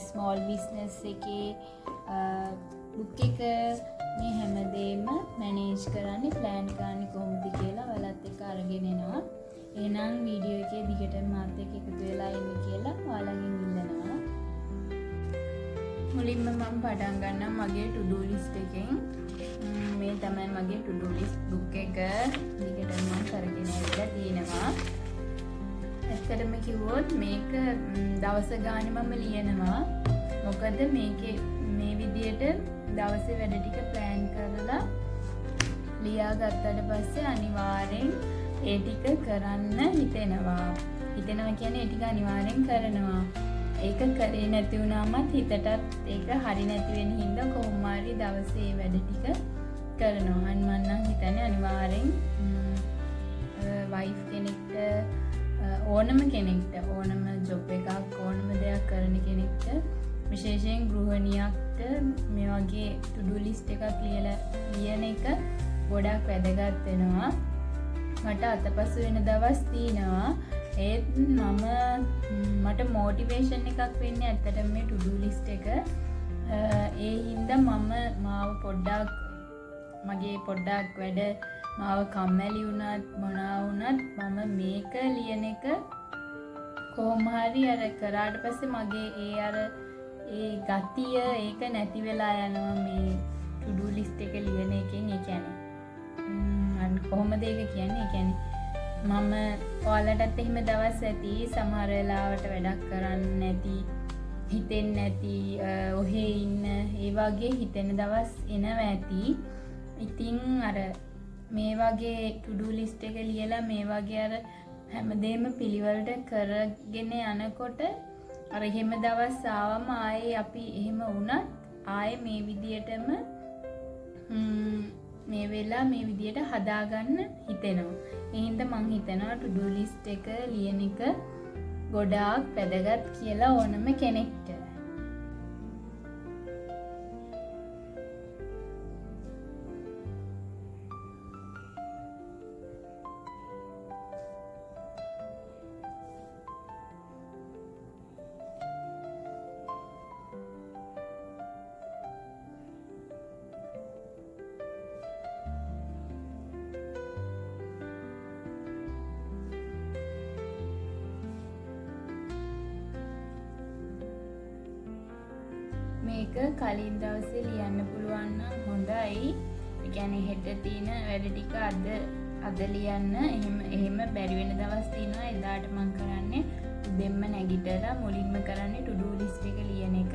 Small business එකේ book එක මේ හැමදේම මැනේජ් කරන්නේ ප්ලෑන් කරන්නේ කොහොමද කියලා ඔයාලත් එක්ක අරගෙන එනවා. එහෙනම් වීඩියෝ එකේ දිගටම මාත් එක්ක එකතු වෙලා ඉන්න කියලා ඔයාලගෙන් ඉල්ලනවා. මුලින්ම මම පටන් ගන්නම් මගේ to do list එකෙන්. මේ තමයි මගේ to do list book එක. දිගටම මම කරගෙන ඇවිල්ලා තියෙනවා. ඇත්තටම කිව්වොත් මේක දවස ගානේ මම ලියනවා. මොකද මේකේ මේ විදියට දවසේ වැඩ ටික ප්ලෑන් කරලා ලියා ගත්තට පස්සේ අනිවාර්යෙන් ඒ ටික කරන්න හිතෙනවා. හිතෙනවා කියන්නේ ඒ ටික අනිවාර්යෙන් කරනවා. ඒක කරේ නැති වුණාමත් හිතටත් ඒක හරි නැති වෙන හින්දා කොහොම හරි දවසේ වැඩ ටික කරනවා. මම නම් හිතන්නේ අනිවාර්යෙන් වයිෆ් කෙනෙක්ට ඕනම කෙනෙක්ට ඕනම ජොබ් එකක් ඕනම දෙයක් කරන කෙනෙක්ට විශේෂයෙන් ගෘහණියක්ට මේ වගේ to do list එකක් ලියන එක ගොඩක් වැදගත් වෙනවා. මට අතපසු වෙන දවස් තියෙනවා. ඒත් මට මොටිවේෂන් එකක් වෙන්නේ ඇත්තටම මේ to do list එක. ඒ හින්දා මාව පොඩ්ඩක් වැඩ මාව කම්මැලි වුණත් මොනවා වුණත් මම මේක ලියන එක කොහොම හරි අර කරාට පස්සේ මගේ ඒ ගතිය ඒක නැති වෙලා යනවා මේ to do list එක ලියන එකෙන්. ඒ කියන්නේ කොහොමද ඒක කියන්නේ? ඒ කියන්නේ මම ඔයාලටත් එහෙම දවස් ඇති සමහර වෙලාවට වැඩක් කරන්න නැති හිතෙන්නේ නැති ඔහේ ඉන්න ඒ වගේ හිතෙන දවස් එනවා ඇති. ඉතින් අර මේ වගේ to do list එක ලියලා මේ වගේ අර හැමදේම පිළිවෙලට කරගෙන යනකොට අර එහෙම දවස් ආවම ආයේ අපි එහෙම වුණත් ආයේ මේ විදියටම මේ විදියට හදාගන්න හිතෙනවා. ඒ හින්දා මං හිතනවා to do list එක ලියන එක ගොඩාක් වැදගත් කියලා ඕනම කෙනෙක්ට. මේක කලින් දවසේ ලියන්න පුළුවන් නම් හොඳයි. ඒ කියන්නේ හෙට තියෙන වැඩ ටික අද ලියන්න. එහෙම බැරි වෙන දවස් තියෙනවා. එදාට මම කරන්නේ උදෙන්ම නැගිටලා මුලින්ම කරන්නේ to do list එක ලියන එක.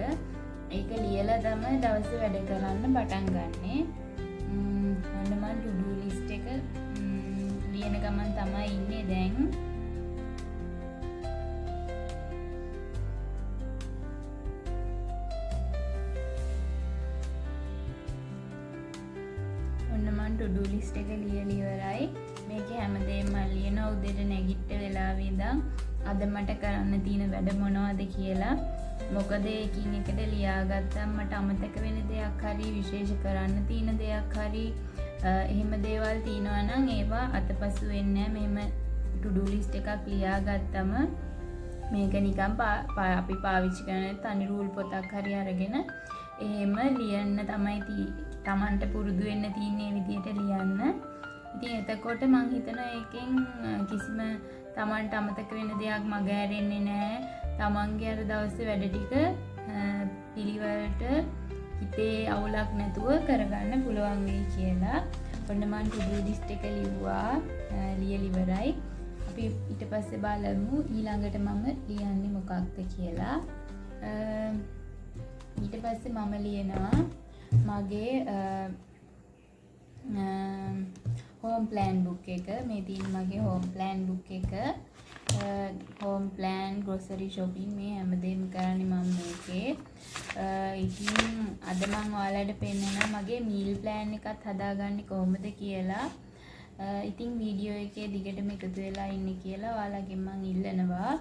ඒක ලියලා තමයි දවසේ වැඩ කරන්න පටන් ගන්නෙ. මම to do list එක ලියන ගමන් තමයි ඉන්නේ දැන්. to do list එක ලියලා ඉවරයි. මේකේ හැමදේම ලියන උදේට නැගිට වෙලාවේ ඉඳන් අද මට කරන්න තියෙන වැඩ මොනවද කියලා. මොකද එකින් එකට ලියාගත්තම මට අමතක වෙන දෙයක් හරි විශේෂ කරන්න තියෙන දෙයක් හරි එහෙම දේවල් තියෙනවා නම් ඒවා අතපසු වෙන්නේ නැහැ. මෙහෙම to do list එකක් ලියාගත්තම මේක නිකන් අපි පාවිච්චි කරන තනි රූල් පොතක් හරි අරගෙන එහෙම ලියන්න තමයි තමන්ට පුරුදු වෙන්න තියෙන්නේ විදියට ලියන්න. ඉතින් එතකොට මං හිතනවා ඒකෙන් කිසිම තමන්ට අමතක වෙන දෙයක් මග ඇරෙන්නේ නැහැ. තමන්ගේ අර දවසේ වැඩ ටික පිළිවෙලට හිතේ අවුලක් නැතුව කරගන්න පුළුවන් වෙයි කියලා. ඔන්න මං to do list එක ලිව්වා. ලියලා ඉවරයි. අපි ඊට පස්සේ බලමු ඊළඟට මම ලියන්නේ මොකක්ද කියලා. ඊට පස්සේ මම ලියනවා මගේ home plan book එක. මේ තියෙන මගේ home plan book එක. home plan grocery shopping මේ හැමදේම කරන්නේ මම මේකේ. ඉතින් අද මම ඔයාලට පෙන්නනවා මගේ meal plan එකත් හදාගන්නේ කොහොමද කියලා. ඉතින් වීඩියෝ එකේ දිගටම එකතු වෙලා ඉන්න කියලා ඔයාලගෙන් මම ඉල්ලනවා.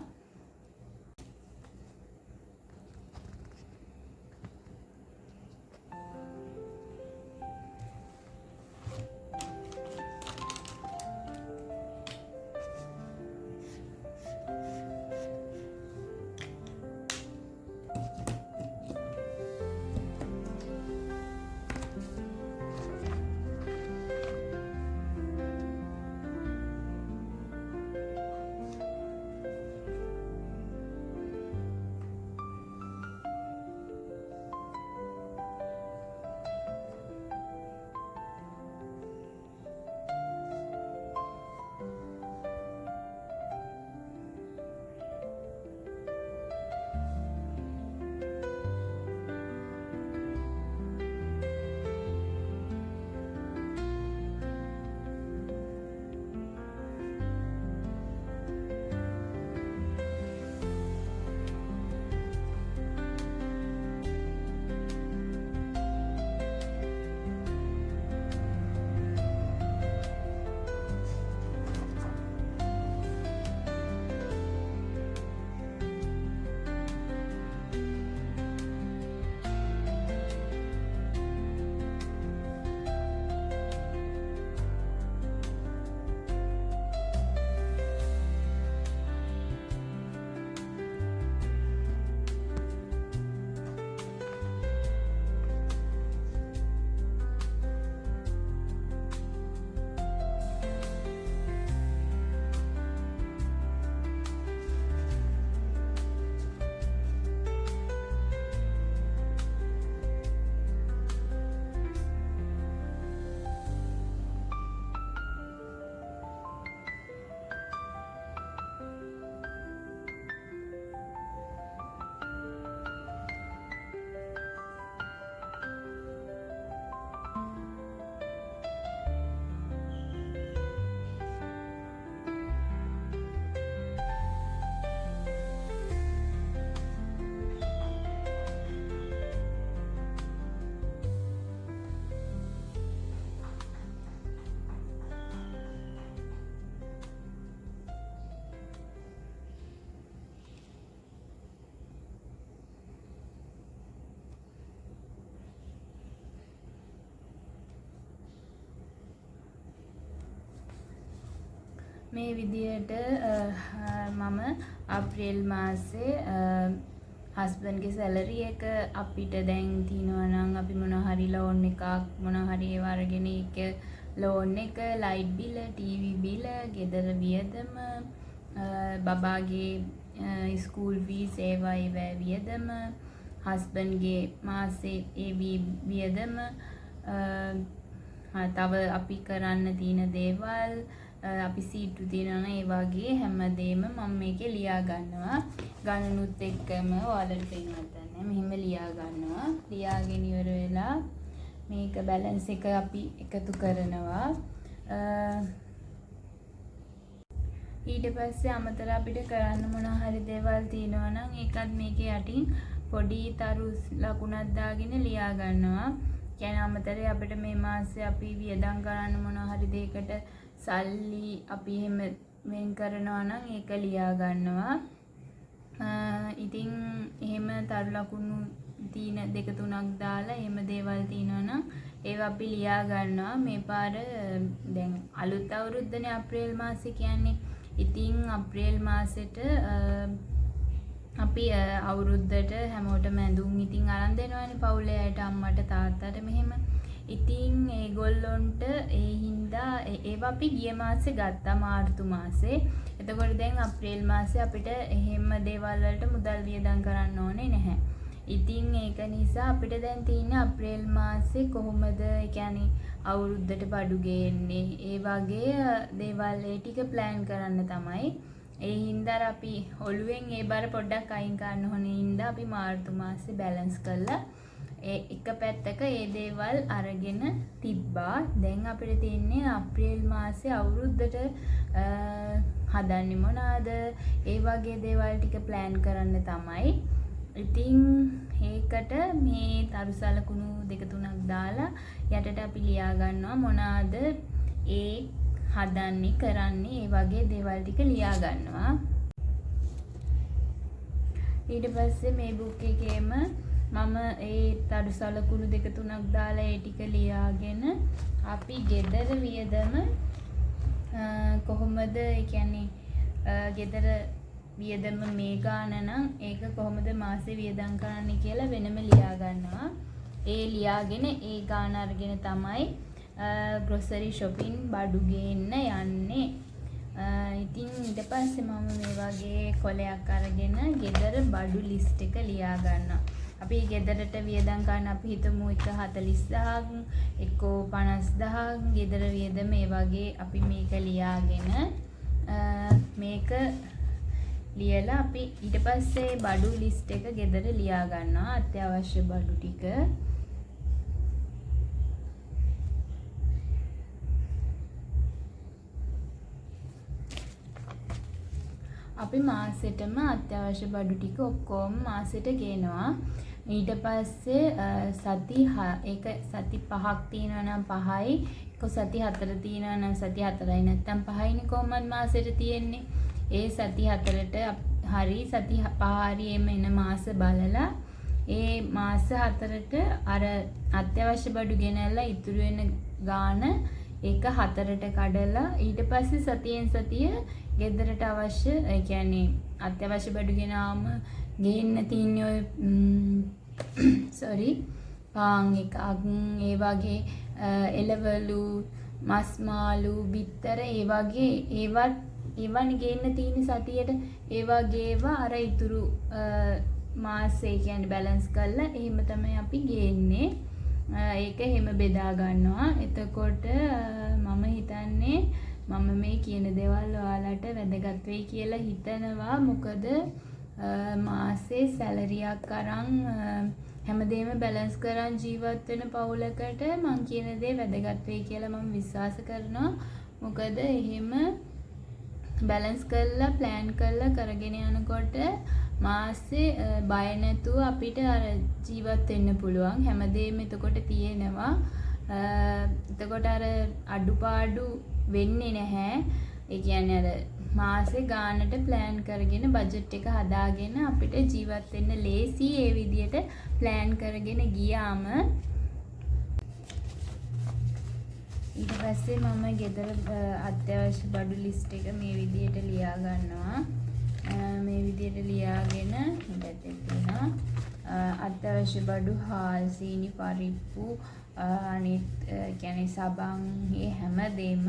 මේ විදියට මම අප්‍රේල් මාසේ හස්බන්ඩ්ගේ සැලරි එක අපිට දැන් තියෙනවා නම් අපි මොනවා හරි ලෝන් එකක් මොනවා හරි ඒව අරගෙන ඒක ලෝන් එක ලයිට් බිල ටීවී බිල ගෙදර වියදම බබාගේ ස්කූල් ෆීස් ඒවා වියදම හස්බන්ඩ්ගේ මාසේ ඒ වියදම තව අපි කරන්න තියෙන දේවල් අපි සීට්ටු තියෙනවා ඒ වගේ හැමදේම මම මේකේ ලියා ගන්නවා ගණනුත් එක්කම ඔයාලට පේනවද නැහැ මෙහෙම ලියා ගන්නවා ලියාගෙන ඉවර වෙලා මේක බැලන්ස් එක අපි එකතු කරනවා ඊට පස්සේ අමතර අපිට කරන්න මොන හරි දේවල් තියෙනවා නම් ඒකත් මේකේ යටින් පොඩි තරු ලකුණක් දාගෙන ලියා ගන්නවා කියන්නේ අමතරේ අපිට මේ මාසේ අපි වියදම් කරන්න මොන හරි දෙයකට සල්ලි අපි එහෙම වෙන් කරනවා නම් ඒක ලියා ගන්නවා. ඉතින් එහෙම තරු ලකුණු තියෙන දෙක තුනක් දාලා එහෙම දේවල් තියෙනවා නම් ඒවා අපි ලියා ගන්නවා. මේ පාර දැන් අලුත් අවුරුද්දනේ අප්‍රේල් මාසේ කියන්නේ. ඉතින් අප්‍රේල් මාසෙට අපි අවුරුද්දට හැමෝටම ඇඳුම් ඉතින් අරන් දෙනවානේ පවුලේ අයට අම්මට තාත්තට මෙහෙම. ඉතින් ඒගොල්ලොන්ට ඒ හින්දා ඒවා අපි ගිය මාසේ ගත්තා මාර්තු මාසේ. එතකොට දැන් අප්‍රේල් මාසේ අපිට එහෙම දේවල් වලට මුදල් වියදම් කරන්න ඕනේ නැහැ. ඉතින් ඒක නිසා අපිට දැන් තියෙන්නේ අප්‍රේල් මාසේ කොහොමද ඒ කියන්නේ අවුරුද්දට බඩු ගේන්නේ. ඒ වගේ දේවල් ඒ ටික ප්ලෑන් කරන්න තමයි. ඒ හින්දා අපි ඔළුවෙන් ඒ බර පොඩ්ඩක් අයින් කරන්න ඕනේ හින්දා අපි මාර්තු මාසේ බැලන්ස් කරලා එක පැත්තක ඒ දේවල් අරගෙන තිබ්බා. දැන් අපිට තියෙන්නේ අප්‍රේල් මාසේ අවුරුද්දට හදන්නේ මොනවාද? ඒ වගේ දේවල් ටික ප්ලෑන් කරන්න තමයි. ඉතින් ඒකට මේ තරු සලකුණු දෙක තුනක් දාලා යටට අපි ලියා ගන්නවා මොනවාද ඒ හදන්නේ කරන්නේ ඒ වගේ දේවල් ටික ලියා ගන්නවා. ඊට පස්සේ මේ බුක් එකේම මම ඒ තරු සලකුණු දෙක තුනක් දාලා ඒ ටික ලියාගෙන අපි ගෙදර වියදම කොහොමද ඒ කියන්නේ ගෙදර වියදම මේ ගාන නම් ඒක කොහොමද මාසේ වියදම් කරන්නේ කියලා වෙනම ලියා ගන්නවා. ඒ ලියාගෙන ඒ ගාන අරගෙන තමයි ග්‍රොසරි shopping බඩු ගේන්න යන්නේ. ඉතින් ඊට පස්සේ මම මේ වගේ කොලයක් අරගෙන ගෙදර බඩු ලිස්ට් එක ලියා ගන්නවා. අපි ගෙදරට වියදම් ගන්න අපි හිතමු එක 40000ක් එක 50000ක් ගෙදර වියදම මේ වගේ අපි මේක ලියාගෙන මේක ලියලා අපි ඊට පස්සේ බඩු ලිස්ට් එක ගෙදර ලියා ගන්නවා අත්‍යවශ්‍ය බඩු ටික. අපි මාසෙටම අත්‍යවශ්‍ය බඩු ටික ඔක්කොම මාසෙට ගේනවා. ඊට පස්සේ සති 5ක් තියෙනවා නම් 5යි, එක සති 4 තියෙනවා නම් සති 4යි නැත්තම් 5යිනේ කොහොමද මාසෙට තියෙන්නේ. ඒ සති 4ට හරි සති 5 හරි එන මාස බලලා ඒ මාස 4ට අර අත්‍යවශ්‍ය බඩු ගෙනල්ලා ඉතුරු වෙන ගාන ඒක 4ට කඩලා ඊට පස්සේ සතියෙන් සතිය ගෙදරට අවශ්‍ය ඒ කියන්නේ අත්‍යවශ්‍ය බඩු ගෙනාම ගේන්න තියෙන ඔය පාන් එකක් ඒ වගේ එළවලු මස් මාළු බිත්තර ඒ වගේ ඒවන් ගේන්න තියෙන සතියට ඒ වගේ ඒවා අර ඉතුරු මාසේ කියන්නේ බැලන්ස් කරලා එහෙම තමයි අපි ගේන්නේ. ඒක එහෙම බෙදා ගන්නවා. එතකොට මම හිතන්නේ මම මේ කියන දේවල් ඔයාලට වැදගත් වෙයි කියලා හිතනවා. මොකද මාසේ සැලරියක් අරන් හැමදේම බැලන්ස් කරන් ජීවත් වෙන පවුලකට මම කියන දේ වැදගත් වෙයි කියලා මම විශ්වාස කරනවා. මොකද එහෙම බැලන්ස් කරලා ප්ලෑන් කරලා කරගෙන යනකොට මාසේ බය නැතුව අපිට අර ජීවත් වෙන්න පුළුවන්. හැමදේම එතකොට තියෙනවා. එතකොට අර අඩුපාඩු වෙන්නේ නැහැ. ඒ කියන්නේ අර මාසේ ගානට ප්ලෑන් කරගෙන බජට් එක හදාගෙන අපිට ජීවත් වෙන්න ලේසි. ඒ විදිහට ප්ලෑන් කරගෙන ගියාම ඊට පස්සේ මම ගෙදර අත්‍යවශ්‍ය බඩු ලිස්ට් එක මේ විදිහට ලියා ගන්නවා. මේ විදිහට ලියාගෙන ඉඳලා තියෙනවා. අත්‍යවශ්‍ය බඩු හාල්, සීනි, පරිප්පු, අනිත් කියන්නේ සබන් මේ හැමදේම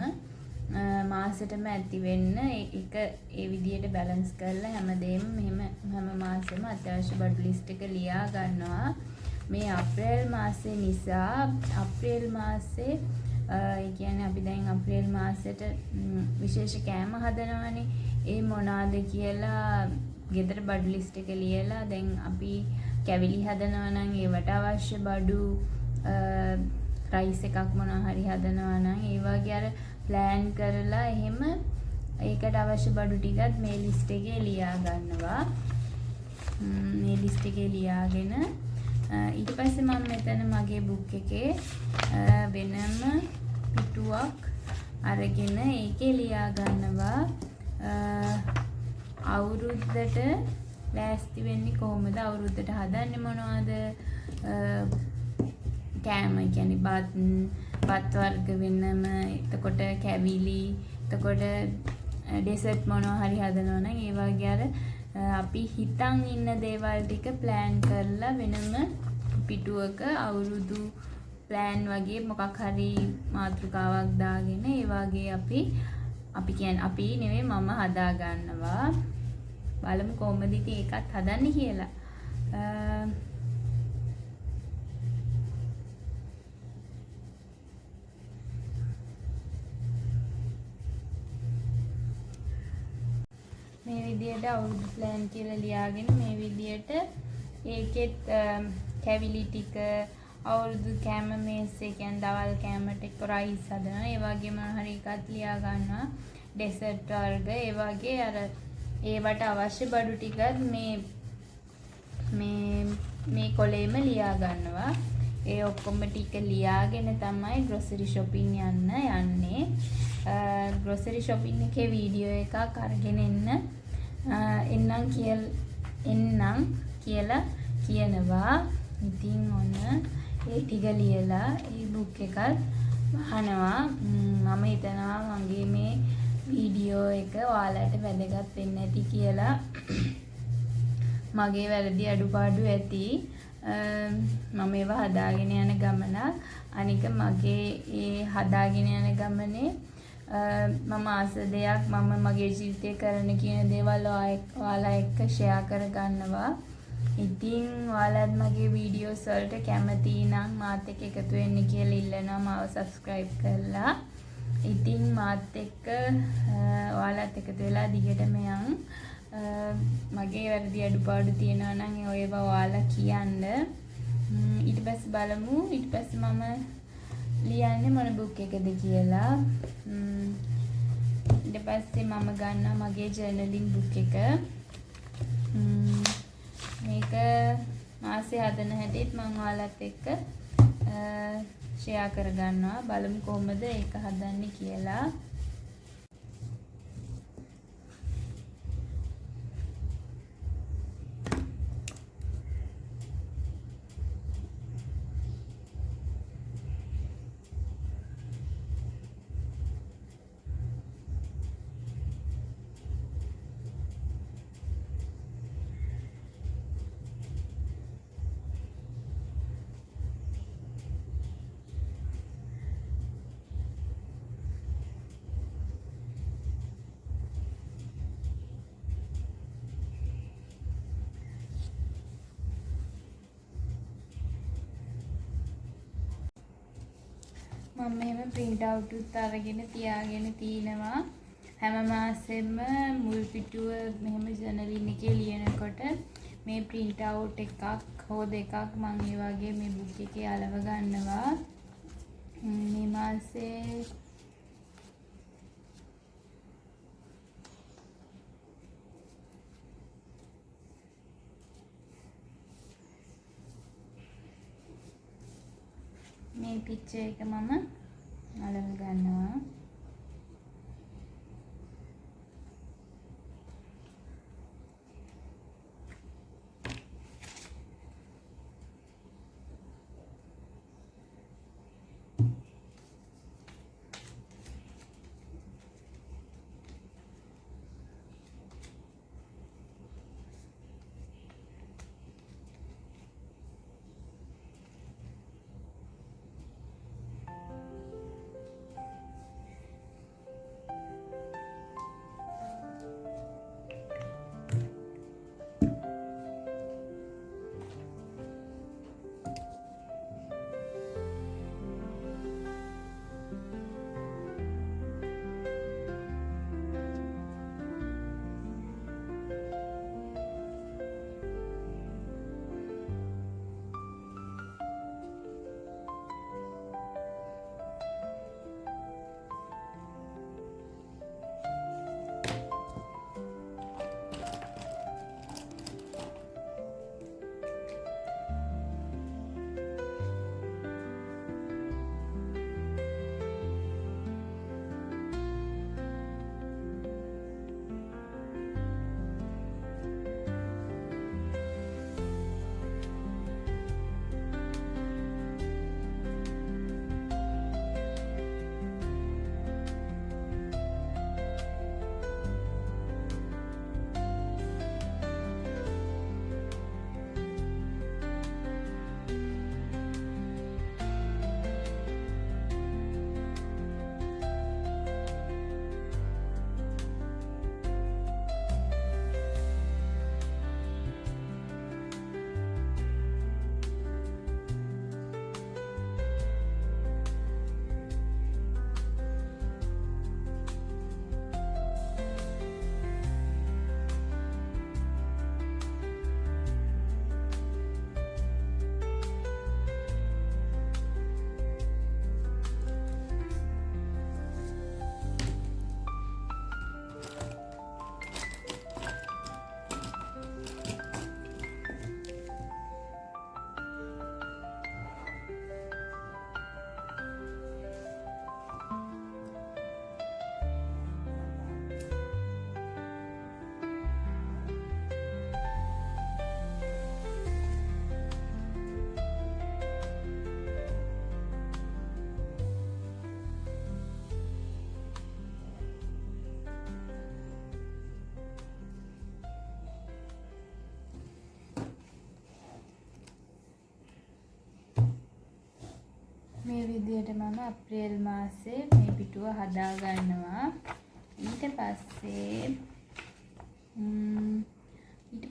මාසෙටම ඇති වෙන්න ඒක ඒ විදිහට බැලන්ස් කරලා හැමදේම මෙහෙම හැම මාසෙම අත්‍යවශ්‍ය බඩු ලිස්ට් එක ලියා ගන්නවා. මේ අප්‍රේල් මාසේ නිසා අප්‍රේල් මාසේ ඒ කියන්නේ අපි දැන් අප්‍රේල් මාසෙට විශේෂ කෑම හදනවනේ. ඒ මොනවාද කියලා ගෙදර බඩු ලිස්ට් එක ලියලා දැන් අපි කැවිලි හදනවා නම් ඒවට අවශ්‍ය බඩු රයිස් එකක් මොනවා හරි හදනවා නම් ඒ වගේ අර ප්ලෑන් කරලා එහෙම ඒකට අවශ්‍ය බඩු ටිකත් මේ ලිස්ට් එකේ ලියා ගන්නවා. මේ ලිස්ට් එකේ ලියාගෙන ඊට පස්සේ මම මෙතන මගේ බුක් එකේ වෙනම පිටුවක් අරගෙන ඒකේ ලියා ගන්නවා අවුරුද්දට ලෑස්ති වෙන්නේ කොහොමද, අවුරුද්දට හදන්නේ මොනවද, කෑම කියන්නේ බත් වර්ග වෙනම, එතකොට කැවිලි, එතකොට ඩෙසර්ට් මොනවා හරි හදනවා නම් ඒ වගේ අර අපි හිතන් ඉන්න දේවල් ටික ප්ලෑන් කරලා වෙනම පිටුවක අවුරුදු ප්ලෑන් වගේ මොකක් හරි මාතෘකාවක් දාගෙන ඒ වගේ අපි කියන්නේ අපි නෙවෙයි මම හදා ගන්නවා. බලමු කොහොමද ඉතින් ඒකත් හදන්නේ කියලා. මේ විදියට අවුරුදු ප්ලෑන් කියලා ලියාගෙන මේ විදියට ඒකෙත් කැවිලි ටික අවුරුදු කෑම මේස් ඒ කියන්නේ දවල් කෑමට එක්ක රයිස් හදනවා. ඒ වගේ මොන හරි එකක් ලියා ගන්නවා. ඩෙසර්ට් වර්ග ඒ වගේ අර ඒවට අවශ්‍ය බඩු ටිකත් මේ කොලේම ලියා ගන්නවා. ඒ ඔක්කොම ටික ලියාගෙන තමයි ග්‍රොසරි shopping යන්නේ. ග්‍රොසරි shopping එකේ වීඩියෝ එකක් අරගෙන එන්නම් කියලා කියනවා. ඉතින් ඔන්න ඒ ටික ලියලා ඒ බුක් එකත් වහනවා. මම හිතනවා මගේ මේ වීඩියෝ එක ඔයාලට වැදගත් වෙන්න ඇති කියලා. මගේ වැරදි අඩුපාඩු ඇති. මම ඒවා හදාගෙන යන ගමන අනික මගේ ඒ හදාගෙන යන ගමනේ මම ආස දෙයක් මම මගේ ජීවිතේ කරන කියන දේවල් ඔයාලා එක්ක ෂෙයා කරගන්නවා. ඉතින් ඔයාලත් මගේ වීඩියෝස් වලට කැමති නම් මාත් එක්ක එකතු වෙන්න කියලා ඉල්ලනවා. මාව subscribe කරලා. ඉතින් මාත් එක්ක ඔයාලත් එකතු වෙලා දිගටම යන්. මගේ වැරදි අඩුපාඩු තියෙනවා නම් ඒවා ඔයාලා කියන්න. ඊට පස්සේ බලමු ඊට පස්සේ මම ලියන්නේ මොන බුක් එකද කියලා. ඊට පස්සේ මම ගන්නවා මගේ ජර්නලින් බුක් එක. මේක මාසේ හදන හැටිත් මම ඔයාලත් එක්ක ෂෙයා කරගන්නවා. බලමු කොහොමද ඒක හදන්නේ කියලා. මම එහෙම print out උත් අරගෙන තියාගෙන තිනවා. හැම මාසෙම මුල් පිටුව මෙහෙම ජර්නලින් එකේ ලියනකොට මේ print out එකක් හෝ දෙකක් මම ඒ වගේ මේ book එකේ අලව ගන්නවා. මේ මාසේ මේ පික්චර් එක මම අලව ගන්නවා. විදිහට මම අප්‍රේල් මාසේ මේ පිටුව හදා ගන්නවා. ඊට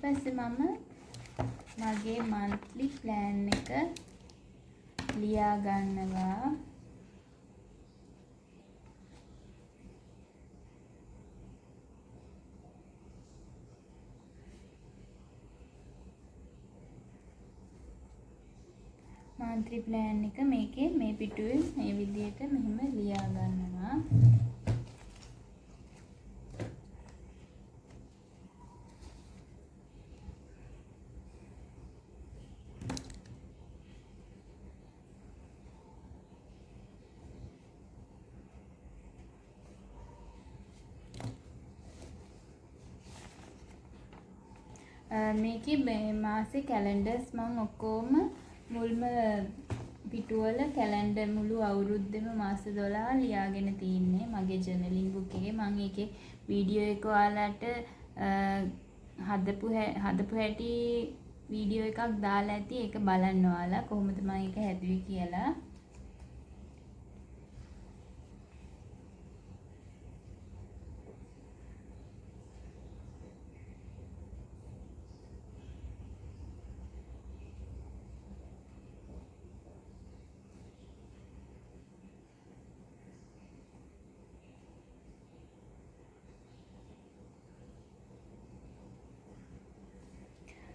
පස්සේ මම මගේ monthly plan එක ලියා ගන්නවා. monthly plan එක මේකේ මේ පිටුවේ මේ විදිහට මෙහෙම ලියා ගන්නවා. මේකේ මේ මාසේ කැලෙන්ඩර්ස් මම ඔක්කොම මුල්ම පිටුවල කැලෙන්ඩර් මුළු අවුරුද්දෙම මාස 12 ලියාගෙන තින්නේ මගේ ජර්නලින් බුක් එකේ. මම ඒකේ වීඩියෝ එක ඔයාලට හදපු හැටි වීඩියෝ එකක් දාලා ඇති. ඒක බලන්න ඔයාලා කොහොමද මම ඒක හැදුවේ කියලා.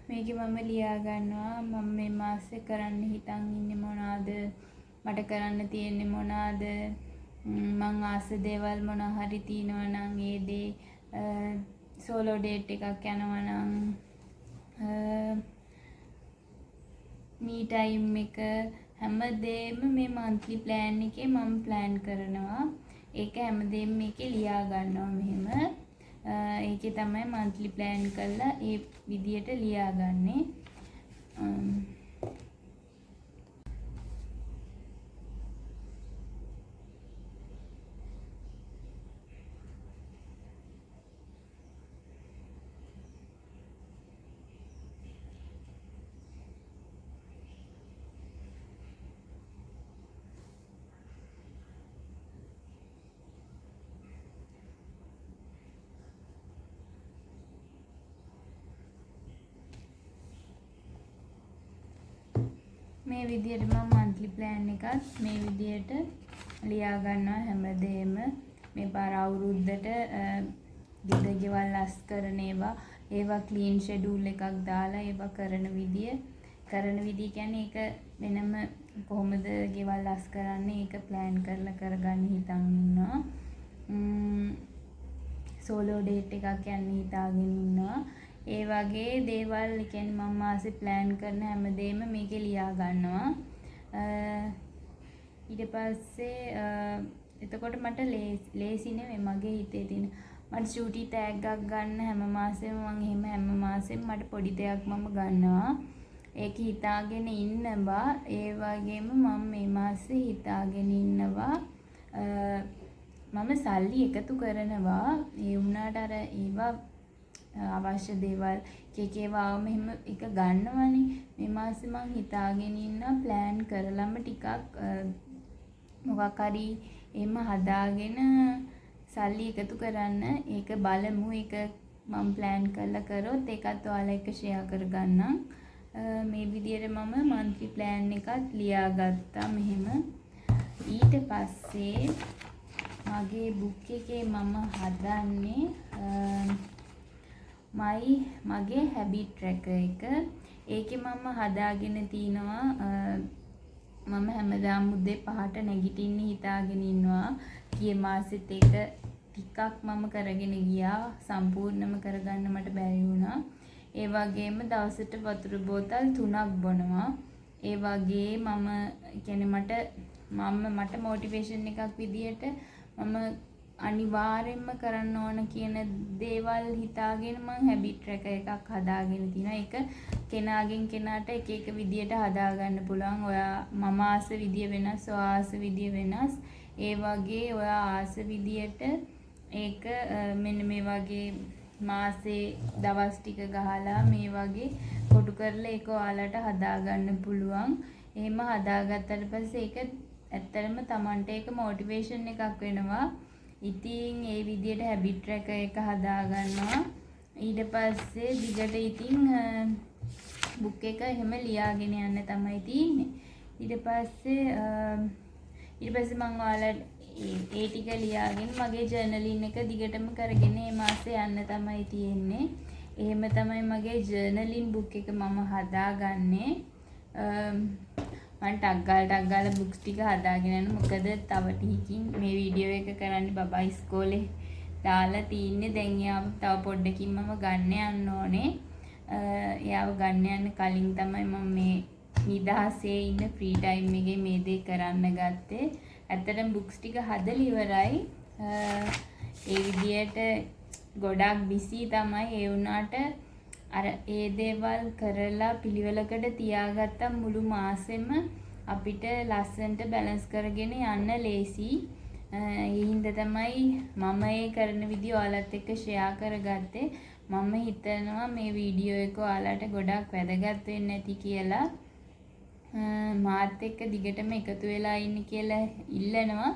මේකේ මම ලියා ගන්නවා මම මේ මාසේ කරන්න හිතන් ඉන්නේ මොනවාද, මට කරන්න තියෙන්නේ මොනවාද, මං ආස දේවල් මොනවා හරි තියෙනවා නම් ඒ දේ, සෝලෝ ඩේට් එකක් යනවා නම් මී ටයිම් එක, හැමදේම මේ monthly plan එකේ මම plan කරනවා. ඒක හැමදේම මේකේ ලියා ගන්නවා මෙහෙම. ඒකේ තමයි monthly plan කරලා ඒ විදියට ලියාගන්නේ. මේ විදියට මම monthly plan එකත් මේ විදියට ලියා ගන්නවා හැමදේම. මේ පාර අවුරුද්දට ගෙදර ගෙවල් අස් කරන ඒවා clean schedule එකක් දාලා ඒවා කරන විදිය කියන්නේ ඒක වෙනම කොහොමද ගෙවල් අස් කරන්නේ ඒක plan කරලා කරගන්න හිතන් ඉන්නවා. සෝලෝ ඩේට් එකක් යන්න හිතාගෙන ඉන්නවා. ඒ වගේ දේවල් කියන්නේ මම මාසේ plan කරන හැමදේම මේකේ ලියා ගන්නවා. ඊට පස්සේ එතකොට මට ලේසි නෙවෙයි මගේ හිතේ තියෙන මට චූටි තෑග්ගක් ගන්න හැම මාසෙම මම එහෙම හැම මාසෙම මට පොඩි දෙයක් මම ගන්නවා. ඒක හිතාගෙන ඉන්නවා. ඒ වගේම මම මේ මාසේ හිතාගෙන ඉන්නවා මම සල්ලි එකතු කරනවා. ඒ වුණාට අර ඒවා අවශ්‍ය දේවල් කේකේවාම එහෙම එක ගන්නවනේ. මේ මාසේ මං හිතාගෙන ඉන්න plan කරලම ටිකක් මොකක් හරි එහෙම හදාගෙන සල්ලි එකතු කරන්න. ඒක බලමු. ඒක මම plan කරලා කරොත් ඒකත් ඔයාලා එක්ක share කරගන්නම්. මේ විදිහට මම monthly plan එකත් ලියාගත්තා මෙහෙම. ඊට පස්සේ මගේ book එකේ මම හදන්නේ මගේ habit tracker එක. ඒකේ මම හදාගෙන තිනවා මම හැමදාම උදේ 5ට නැගිටින්න හිතාගෙන ඉන්නවා. ගිය මාසෙත් ඒක ටිකක් මම කරගෙන ගියා. සම්පූර්ණම කරගන්න මට බැරි වුණා. ඒ වගේම දවසට වතුර බෝතල් 3ක් බොනවා. ඒ වගේ මට මොටිවේෂන් එකක් විදියට මම අනිවාර්යෙන්ම කරන්න ඕන කියන දේවල් හිතාගෙන මම හැබිට් tracker එකක් හදාගෙන තිනවා. ඒක කෙනාගෙන් කෙනාට එක එක විදියට හදාගන්න පුළුවන්. ඔයා මම ආස විදිය වෙනස්, ඔයා ආස විදිය වෙනස්. ඒ වගේ ඔයා ආස විදියට ඒක මෙන්න මේ වගේ මාසේ දවස් ටික ගහලා මේ වගේ කොටු කරලා ඒක ඔයාලට හදාගන්න පුළුවන්. එහෙම හදාගත්තට පස්සේ ඒක ඇත්තටම Tamanට ඒක මොටිවේෂන් එකක් වෙනවා. ඉතින් ඒ විදියට හැබිට් tracker එක හදා ගන්නවා. ඊට පස්සේ දිගට ඉතින් බුක් එක එහෙම ලියාගෙන යන්න තමයි තියෙන්නේ. ඊට පස්සේ මම ඔයාලට ඒ ටික ලියාගෙන මගේ ජර්නලින් එක දිගටම කරගෙන මේ මාසේ යන්න තමයි තියෙන්නේ. එහෙම තමයි මගේ ජර්නලින් බුක් එක මම හදාගන්නේ. මම ටක් ගාලා බුක්ස් ටික හදාගෙන යනවා. මොකද තව ටිකකින් මේ වීඩියෝ එක කරන්නේ බබා ඉස්කෝලේ දාලා තින්නේ. දැන් යාව තව පොඩ්ඩකින් මම ගන්න යන්න ඕනේ. යාව ගන්න යන්න කලින් තමයි මම මේ නිදහසේ ඉන්න ෆ්‍රී ටයිම් එකේ මේ දේ කරන්න ගත්තේ. ඇත්තටම බුක්ස් ටික හදලා ඉවරයි. ඒ විදියට ගොඩක් බිසි තමයි. ඒ වුණාට අර ඒ දේවල් කරලා පිළිවෙලකට තියාගත්ත මුළු මාසෙම අපිට ලස්සනට බැලන්ස් කරගෙන යන්න ලේසි. ඒ හින්දා තමයි මම ඒ කරන විදිය ඔයාලත් එක්ක ෂෙයා කරගත්තේ. මම හිතනවා මේ වීඩියෝ එක ඔයාලට ගොඩක් වැදගත් වෙන්න ඇති කියලා. මාත් එක්ක දිගටම එකතු වෙලා ඉන්න කියලා ඉල්ලනවා.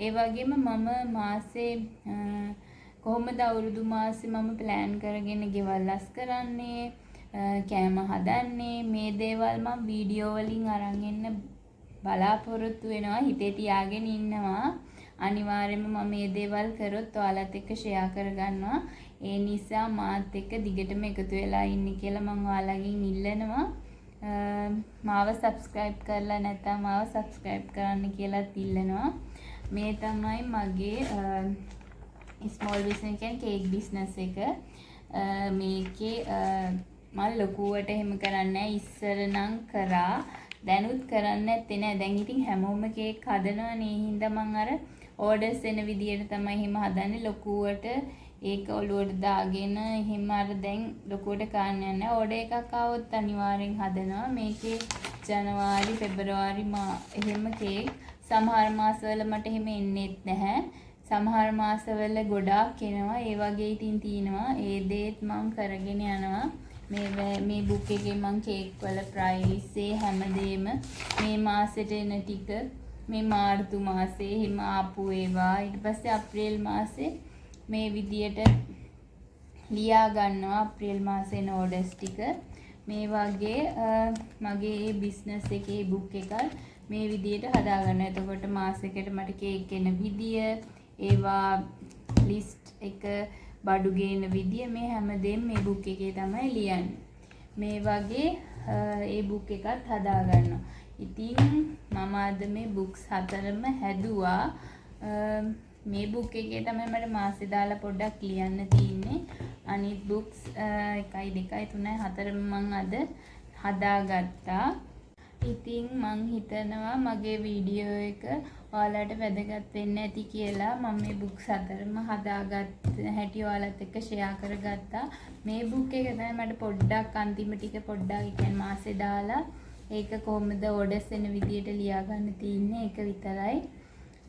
ඒ වගේම මම මාසේ කොහොමද අවුරුදු මාසේ මම ප්ලෑන් කරගෙන ගෙවල් ලස් කරන්නේ, කෑම හදන්නේ, මේ දේවල් මම වීඩියෝ වලින් අරන් එන්න බලාපොරොත්තු වෙනවා. හිතේ තියාගෙන ඉන්නවා. අනිවාර්යයෙන්ම මම මේ දේවල් කරොත් ඔයාලත් එක්ක ෂෙයා කරගන්නවා. ඒ නිසා මාත් එක්ක දිගටම එකතු වෙලා ඉන්න කියලා මම ඔයාලගෙන් ඉල්ලනවා. මාව subscribe කරලා නැත්නම් මාව subscribe කරන්න කියලාත් ඉල්ලනවා. මේ තමයි මගේ small business කියන්නේ cake business එක. මේකේ මම ලොකුවට එහෙම කරන්නේ නැහැ. ඉස්සර නම් කරා. දැනුත් කරන්නේ නැත්තේ නෑ. දැන් ඉතින් හැමෝම කේක් හදනවනේ. ඒ හින්දා මම අර orders එන විදියට තමයි එහෙම හදන්නේ. ලොකුවට ඒක ඔලුවට දාගෙන එහෙම අර දැන් ලොකුවට කාන්නේ නැහැ. ඕඩර් එකක් ආවොත් අනිවාර්යෙන් හදනවා. මේකේ ජනවාරි පෙබරවාරි එහෙම කේක්. සමහර මාසවල මට එහෙම එන්නේත් නැහැ. සමහර මාසවල ගොඩාක් එනවා. ඒ වගේ ඉතින් තියෙනවා. ඒ දේත් මම කරගෙන යනවා. මේ බුක් එකේ මම කේක් වල ප්‍රයිස් හැමදේම මේ මාසෙට එන ටික මේ මාර්තු මාසේ එහෙම ආපු ඒවා ඊට පස්සේ අප්‍රේල් මාසේ මේ විදියට ලියා ගන්නවා. අප්‍රේල් මාසේ එන ඕඩර්ස් ටික මේ වගේ මගේ මේ බිස්නස් එකේ බුක් එක මේ විදියට හදා ගන්න. එතකොට මාසෙකට මට කේක් එන විදිය, ඒවා ලිස්ට් එක බඩු ගේන විදිය මේ හැමදේම මේ බුක් එකේ තමයි ලියන්නේ. මේ වගේ ඒ බුක් එකත් හදා ගන්නවා. ඉතින් මම අද මේ බුක්ස් 4ම හැදුවා. මේ බුක් එකේ තමයි මට මාසෙ දාලා පොඩ්ඩක් ලියන්න තියෙන්නේ. අනිත් බුක්ස් 1 2 3 4ම මම අද හදාගත්තා. ඉතින් මං හිතනවා මගේ වීඩියෝ එක ඔයාලට වැදගත් වෙන්න ඇති කියලා. මම මේ බුක්ස් 4ම හදාගත්ත හැටි ඔයාලත් එක්ක ෂෙයා කරගත්තා. මේ බුක් එක තමයි මට පොඩ්ඩක් අන්තිම ටික පොඩ්ඩක් කියන්නේ මාසෙ දාලා ඒක කොහොමද ඕඩර්ස් එන විදියට ලියා ගන්න තියෙන්නේ ඒක විතරයි.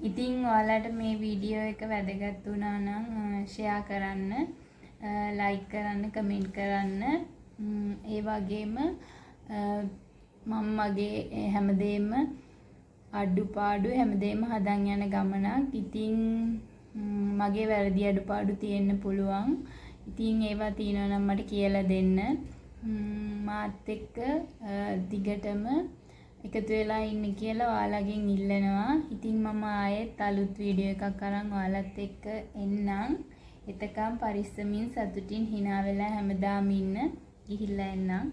ඉතින් ඔයාලට මේ වීඩියෝ එක වැදගත් වුණා නම් ෂෙයා කරන්න, ලයික් කරන්න, කමෙන්ට් කරන්න. ඒ වගේම මම මගේ හැමදේම අඩුපාඩු හැමදේම හදන් යන ගමනක්. ඉතින් මගේ වැරදි අඩුපාඩු තියෙන්න පුළුවන්. ඉතින් ඒවා තියෙනවා නම් මට කියලා දෙන්න. මාත් එක්ක දිගටම එකතු වෙලා ඉන්න කියලා ඔයාලගෙන් ඉල්ලනවා. ඉතින් මම ආයෙත් අලුත් වීඩියෝ එකක් අරන් ඔයාලත් එක්ක එන්නම්. එතකම් පරිස්සමින් සතුටින් hina වෙලා හැමදාම ඉන්න. ගිහිල්ලා එන්නම්.